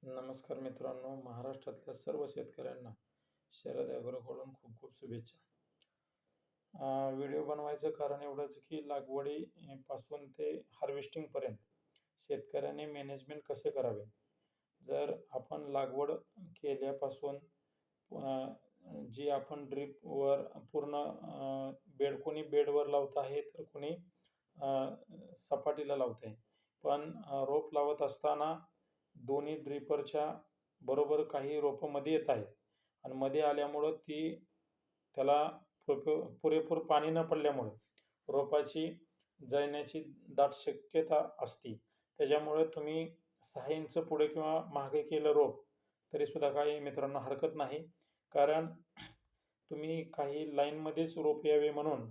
नमस्कार मित्रांनो, महाराष्ट्रातल्या सर्व शेतकऱ्यांना शरद ॲग्रोकडून खूप खूप शुभेच्छा. व्हिडिओ बनवायचं कारण एवढंच की पासून ते हार्वेस्टिंगपर्यंत शेतकऱ्यांनी मॅनेजमेंट कसे करावे. जर आपण लागवड केल्यापासून अ, जी आपण ड्रिपवर पूर्ण कोणी बेडवर लावत आहे, तर कोणी सपाटीला लावत आहे. पण रोप लावत असताना दोन्ही ड्रिपरच्या बरोबर काही रोपं मध्ये येत आहेत आणि मध्ये आल्यामुळं त्याला पुरेपूर पाणी न पडल्यामुळं रोपाची जळण्याची दाट शक्यता असते. त्याच्यामुळे तुम्ही 6 इंच पुढे किंवा मागे केलं रोप तरीसुद्धा काही मित्रांनो हरकत नाही. कारण तुम्ही काही लाईनमध्येच रोप यावे म्हणून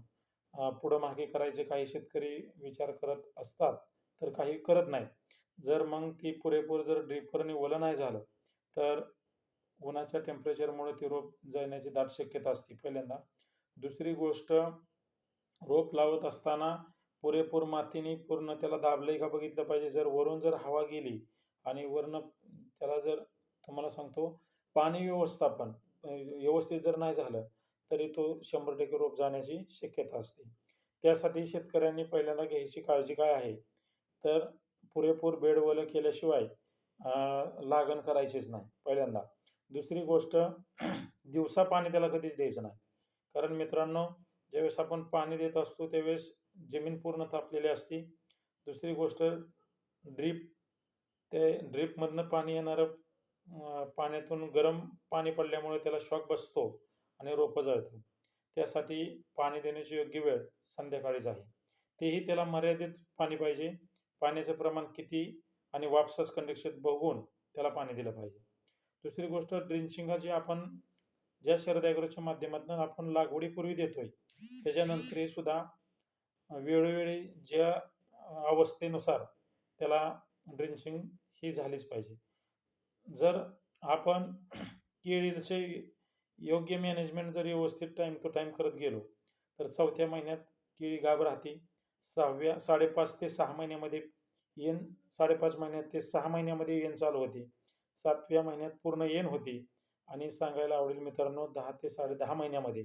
पुढं मागे करायचे काही शेतकरी विचार करत असतात, तर काही करत नाहीत. जर मग ती पुरेपूर जर ड्रिपरने ओलं नाही झालं, तर उन्हाच्या टेम्परेचरमुळे ती रोप जळण्याची दाट शक्यता असते पहिल्यांदा. दुसरी गोष्ट, रोप लावत असताना पुरेपूर मातीने पूर्ण त्याला दाबलंय का बघितलं पाहिजे. जर वरून जर हवा गेली आणि वरनं त्याला जर तुम्हाला सांगतो पाणी व्यवस्थापन व्यवस्थित जर नाही झालं, तरी तो 100% रोप जाण्याची शक्यता असते. त्यासाठी शेतकऱ्यांनी पहिल्यांदा घ्यायची काळजी काय आहे, तर पुरेपूर बेड ओलं केल्याशिवाय लागण करायचीच नाही पहिल्यांदा. दुसरी गोष्ट, दिवसा पाणी त्याला कधीच द्यायचं नाही. कारण मित्रांनो, ज्यावेळेस आपण पाणी देत असतो त्यावेळेस जमीन पूर्ण तापलेली असते. दुसरी गोष्ट, ड्रीप ते ड्रीपमधनं पाणी येणारं पाण्यातून गरम पाणी पडल्यामुळे त्याला शॉक बसतो आणि रोपं जळतात. त्यासाठी पाणी देण्याची योग्य वेळ संध्याकाळीच आहे. तेही त्याला मर्यादित पाणी पाहिजे. पाण्याचं प्रमाण किती आणि वापसाच कंडिशन बघून त्याला पाणी दिलं पाहिजे. दुसरी गोष्ट, ड्रिंचिंगची आपण ज्या शरद ॲग्रोच्या माध्यमातून आपण लागवडीपूर्वी देतोय, त्याच्यानंतरही सुद्धा वेळोवेळी ज्या अवस्थेनुसार त्याला ड्रिंचिंग ही झालीच पाहिजे. जर आपण केळीचे योग्य मॅनेजमेंट जर व्यवस्थित टाईम टू टाईम करत गेलो, तर 4थ्या महिन्यात केळी गाभ राहते. 5.5 ते 6 महिन्यामध्ये येण 5.5 महिन्यात ते 6 महिन्यामध्ये येण चालू होते. 7व्या महिन्यात पूर्ण येण होते आणि सांगायला आवडेल मित्रांनो, 10 ते 10.5 महिन्यामध्ये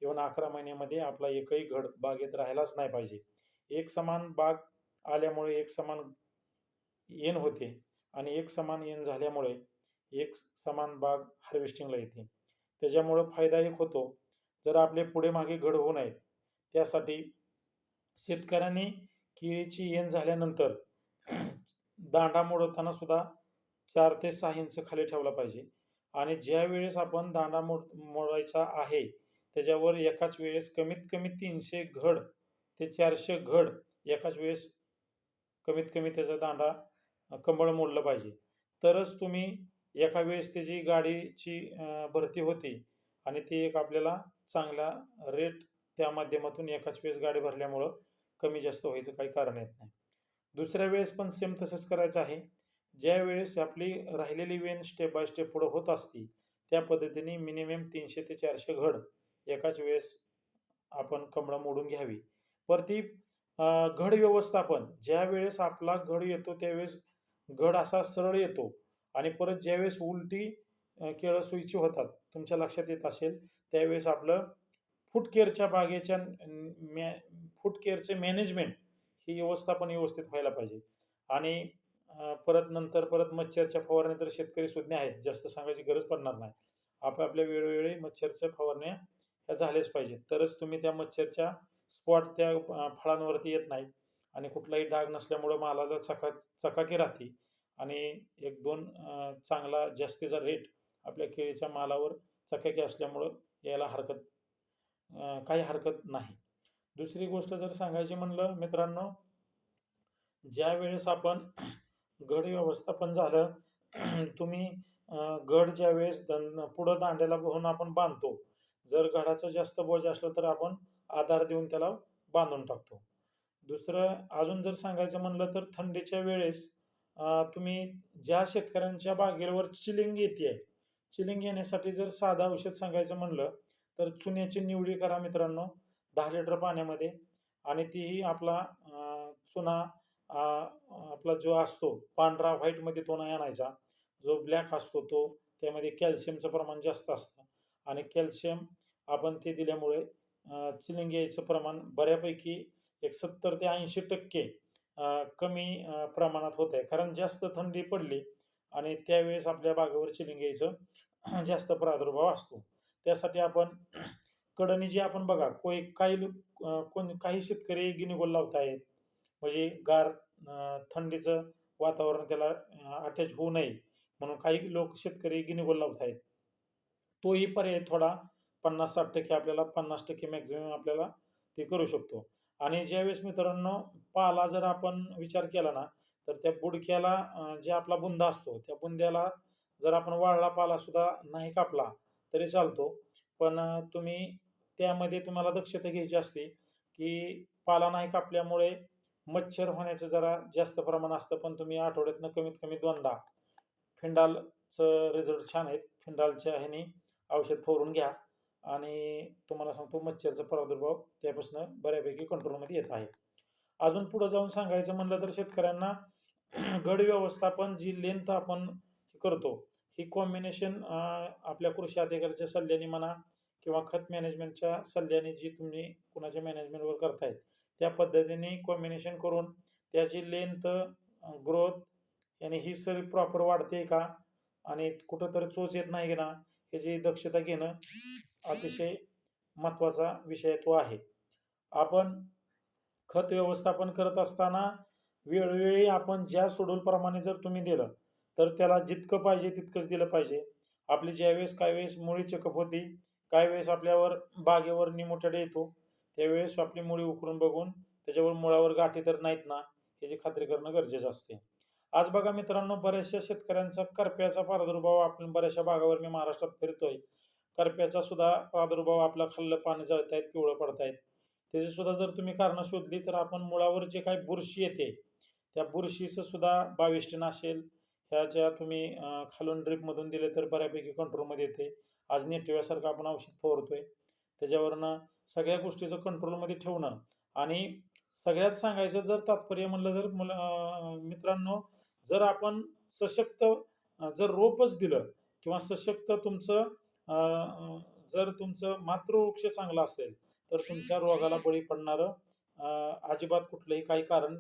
इव्हन 11 महिन्यामध्ये आपला एकही घड बागेत राहायलाच नाही पाहिजे. एक समान बाग आल्यामुळे एक समान येण होते आणि एक समान येण झाल्यामुळे एक समान बाग हार्वेस्टिंगला येते. त्याच्यामुळं फायदा एक होतो. जर आपले पुढे मागे घड होऊ नयेत, त्यासाठी शेतकऱ्यांनी केळीची येण झाल्यानंतर दांडा मोडताना सुद्धा 4 ते 6 इंच खाली ठेवला पाहिजे आणि ज्यावेळेस आपण दांडा मोडायचा आहे, त्याच्यावर एकाच वेळेस कमीत कमी 300 घड ते 400 घड एकाच वेळेस कमीत कमी त्याचा दांडा कंबळ मोडलं पाहिजे. तरच तुम्ही एका वेळेस त्याची गाडीची भरती होते आणि ती एक आपल्याला चांगला रेट त्या माध्यमातून एकाच वेळेस गाडी भरल्यामुळं कमी जास्त व्हायचं काही कारण येत नाही. दुसऱ्या वेळेस पण सेम तसंच करायचं आहे. ज्यावेळेस आपली राहिलेली वेण स्टेप बाय स्टेप पुढं होत असते, त्या पद्धतीने मिनिमम 300 ते 400 घड एकाच वेळेस आपण कमळं मोडून घ्यावी. वरती घड व्यवस्थापन, ज्यावेळेस आपला घड येतो त्यावेळेस घड असा सरळ येतो आणि परत ज्यावेळेस उलटी केळं सुईची होतात, तुमच्या लक्षात येत असेल, त्यावेळेस आपलं फूट केअरच्या बागेच्या फूट केअरचे मॅनेजमेंट ही व्यवस्थापन व्यवस्थित व्हायला पाहिजे. आणि परत मच्छरच्या फवारण्या तर शेतकरी सुज्ञ आहेत, जास्त सांगायची गरज पडणार नाही. आपापल्या वेळोवेळी मच्छरच्या फवारण्या ह्या झाल्याच पाहिजेत. तरच तुम्ही त्या मच्छरच्या स्पॉट त्या फळांवरती येत नाहीत आणि कुठलाही डाग नसल्यामुळं मालाला चकाकी राहते आणि 1-2 चांगला जास्तीचा रेट आपल्या केळीच्या मालावर चकाकी असल्यामुळं यायला काही हरकत नाही. दुसरी गोष्ट जर सांगायची म्हणलं मित्रांनो, ज्यावेळेस आपण घड व्यवस्थापन झालं, तुम्ही घड ज्यावेळेस पुढं दांड्याला होऊन आपण बांधतो. जर घडाचं जास्त बोज असलं तर आपण आधार देऊन त्याला बांधून टाकतो. दुसरं अजून जर सांगायचं म्हणलं तर थंडीच्या वेळेस तुम्ही ज्या शेतकऱ्यांच्या बागेवर चिलिंग येते, चिलिंग येण्यासाठी जर साधं औषध सांगायचं म्हणलं, तर चुन्याची निवडी करा मित्रांनो 10 लिटर पाण्यामध्ये आणि तीही आपला चुना आपला जो असतो पांढरा व्हाईटमध्ये तो नाही आणायचा. जो ब्लॅक असतो तो त्यामध्ये कॅल्शियमचं प्रमाण जास्त असतं आणि कॅल्शियम आपण ते दिल्यामुळे चिलिंग यायचं प्रमाण बऱ्यापैकी एक 70 ते 80% कमी प्रमाणात होत आहे. कारण जास्त थंडी पडली आणि त्यावेळेस आपल्या बागेवर चिलिंग यायचं जास्त प्रादुर्भाव असतो. त्यासाठी आपण कडनी जी आपण बघा काही शेतकरी गिनीगोल लावतायत. म्हणजे थंडीचं वातावरण त्याला अटॅच होऊ नये म्हणून काही लोक शेतकरी गिनीगोल लावतायत. तोही पर्याय थोडा 50-60% आपल्याला 50% मॅक्झिमम आपल्याला ते करू शकतो. आणि ज्यावेळेस मित्रांनो पाला जर आपण विचार केला ना, तर त्या बुडक्याला जे आपला बुंदा असतो, त्या बुंद्याला जर आपण वाळला पालासुद्धा नाही कापला तरी चालतो. पण तुम्ही त्यामध्ये तुम्हाला दक्षता घ्यायची असते, की पाला नाही कापल्यामुळे मच्छर होण्याचं जरा जास्त प्रमाण असतं. पण तुम्ही आठवड्यातनं कमीत कमी 2दा फिंडालचं रिझल्ट छान आहेत. फिंडालच्या ह्यानी औषध फवारून घ्या आणि तुम्हाला सांगतो मच्छरचा प्रादुर्भाव त्यापासून बऱ्यापैकी कंट्रोलमध्ये येत आहे. अजून पुढे जाऊन सांगायचं म्हणलं तर शेतकऱ्यांना गड व्यवस्थापन जी लेंथ आपण करतो, ही कॉम्बिनेशन आपल्या कृषी अधिकाऱ्याच्या सल्ल्याने म्हणा किंवा खत मॅनेजमेंटच्या सल्ल्याने जी तुम्ही कुणाच्या मॅनेजमेंटवर करतायत, त्या पद्धतीने कॉम्बिनेशन करून त्याची लेंथ, ग्रोथ आणि ही सगळी प्रॉपर वाढते का आणि कुठंतरी चोच येत नाही ना, ह्याची दक्षता घेणं अतिशय महत्त्वाचा विषय तो आहे. आपण खत व्यवस्थापन करत असताना वेळोवेळी आपण ज्या शेड्यूलप्रमाणे जर तुम्ही दिलं, तर त्याला जितकं पाहिजे तितकंच दिलं पाहिजे. आपली ज्यावेळेस काही वेळेस मुळी चेकअप होती, काही वेळेस आपल्यावर बागेवर निमोठ्याडा येतो, त्यावेळेस आपली मुळी उकरून बघून त्याच्यावर मुळावर गाठी तर नाहीत ना, याची खात्री करणं गरजेचं असते. आज बघा मित्रांनो, बऱ्याचशा शेतकऱ्यांचा करप्याचा प्रादुर्भाव आपण बऱ्याचशा भागावर मी महाराष्ट्रात फिरतोय. करप्याचा सुद्धा प्रादुर्भाव आपला खाल्लं पाणी जळतायत, पिवळं पडतायत. त्याची सुद्धा जर तुम्ही कारणं शोधली तर आपण मुळावर जे काही बुरशी येते, त्या बुरशीचं सुद्धा 22 असेल, ह्याच्या तुम्ही खालून ड्रिपमधून दिले तर बऱ्यापैकी कंट्रोलमध्ये येते. आज नेटिव्यासारखं आपण औषध फवारतोय. त्याच्यावरनं सगळ्या गोष्टीचं कंट्रोलमध्ये ठेवणं आणि सगळ्यात सांगायचं जर तात्पर्य म्हणलं तर मित्रांनो, जर आपण सशक्त जर रोपच दिलं किंवा सशक्त तुमचं अ, अ, जर तुमचं मातृवृक्ष चांगला असेल, तर तुमच्या रोगाला बळी पडणारं अजिबात कुठलंही काही कारण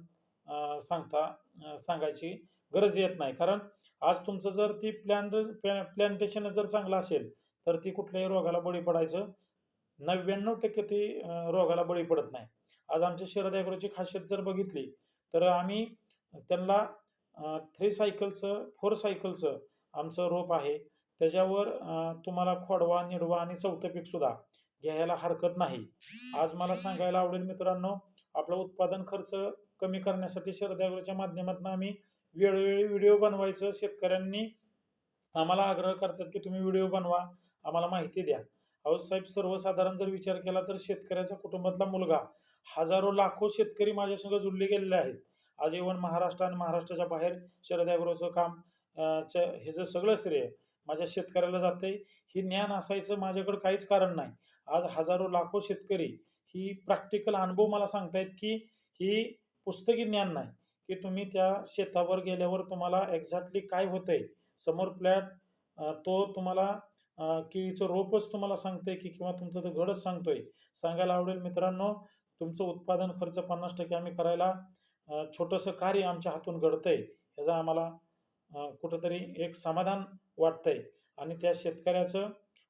सांगायची गरज येत नाही. कारण आज तुमचं जर ती प्लॅन्टेशन जर चांगलं असेल, तर ती कुठल्याही रोगाला बळी पडायचं 99% ती रोगाला बळी पडत नाही. आज आमच्या शरद ॲग्रोची खासियत जर बघितली, तर आम्ही त्यांना 3 सायकलचं, 4 सायकलचं आमचं रोप आहे. त्याच्यावर तुम्हाला खोडवा, निडवा आणि चौथं पीकसुद्धा घ्यायला हरकत नाही. आज मला सांगायला आवडेल मित्रांनो, आपला उत्पादन खर्च कमी करण्यासाठी शरद ॲग्रोच्या माध्यमातून आम्ही वेळोवेळी व्हिडिओ बनवायचं शेतकऱ्यांनी आम्हाला आग्रह करतात, की तुम्ही व्हिडिओ बनवा, आम्हाला माहिती द्या. अहो साहेब, सर्वसाधारण जर विचार केला तर शेतकऱ्याच्या कुटुंबातला मुलगा, हजारो लाखो शेतकरी माझ्यासंग जुळले गेलेले आहेत. आज इव्हन महाराष्ट्र आणि महाराष्ट्राच्या बाहेर शरद ॲग्रोचं काम ह्याचं सगळं श्रेय माझ्या शेतकऱ्याला जातंय. ही ज्ञान असायचं माझ्याकडं काहीच कारण नाही. आज हजारो लाखो शेतकरी ही प्रॅक्टिकल अनुभव मला सांगतायत, की ही पुस्तकी ज्ञान नाही, की तुम्ही त्या शेतावर गेल्यावर तुम्हाला एक्झॅक्टली काय होतंय समोर प्लॅट तो तुम्हाला केळीचं रोपच तुम्हाला सांगतंय की किंवा तुमचं तर घडच सांगतोय. सांगायला आवडेल मित्रांनो, तुमचं उत्पादन खर्च 50% आम्ही करायला छोटंसं कार्य आमच्या हातून घडतंय, ह्याचा आम्हाला कुठेतरी एक समाधान वाटतंय आणि त्या शेतकऱ्याचं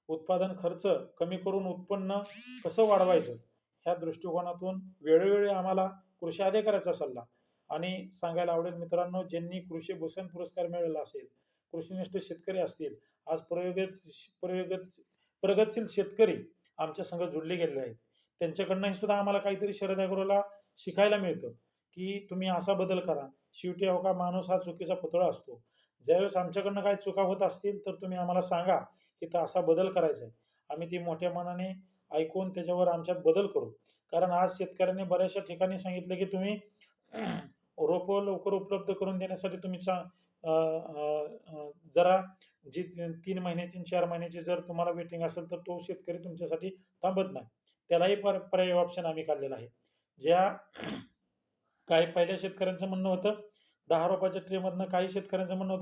उत्पादन खर्च कमी करून उत्पन्न कसं वाढवायचं, ह्या दृष्टिकोनातून वेळोवेळी आम्हाला कृषी अधिकाऱ्याचा सल्ला आणि सांगायला आवडेल मित्रांनो, ज्यांनी कृषी भूषण पुरस्कार मिळवला असेल, कृषीनिष्ठ शेतकरी असतील, आज प्रयोगत प्रगतशील शेतकरी आमच्या संग जुळले गेलेले आहेत. त्यांच्याकडनंही सुद्धा आम्हाला काहीतरी शरद ॲग्रोला शिकायला मिळतं, की तुम्ही असा बदल करा. शेवटी अहो का माणूस हा चुकीचा पुतळा असतो. ज्यावेळेस आमच्याकडनं काही चुका होत असतील, तर तुम्ही आम्हाला सांगा, की असा बदल करायचा आहे. आम्ही ती मोठ्या मनाने ऐकून त्याच्यावर आमच्यात बदल करू. कारण आज शेतकऱ्यांनी बऱ्याचशा ठिकाणी सांगितलं, की तुम्ही रोपं लवकर उपलब्ध करून देण्यासाठी तुम्ही अ, अ, अ, जरा जी 3 महिन्याची 4 महिन्याची जर तुम्हाला वेटिंग असेल, तर तो शेतकरी तुमच्यासाठी थांबत नाही. त्यालाही पर्यायी ऑप्शन आम्ही काढलेला आहे. ज्या काही पहिल्या शेतकऱ्यांचं म्हणणं होतं, 10 रोपाच्या ट्रेमधनं काही शेतकऱ्यांचं म्हणणं होतं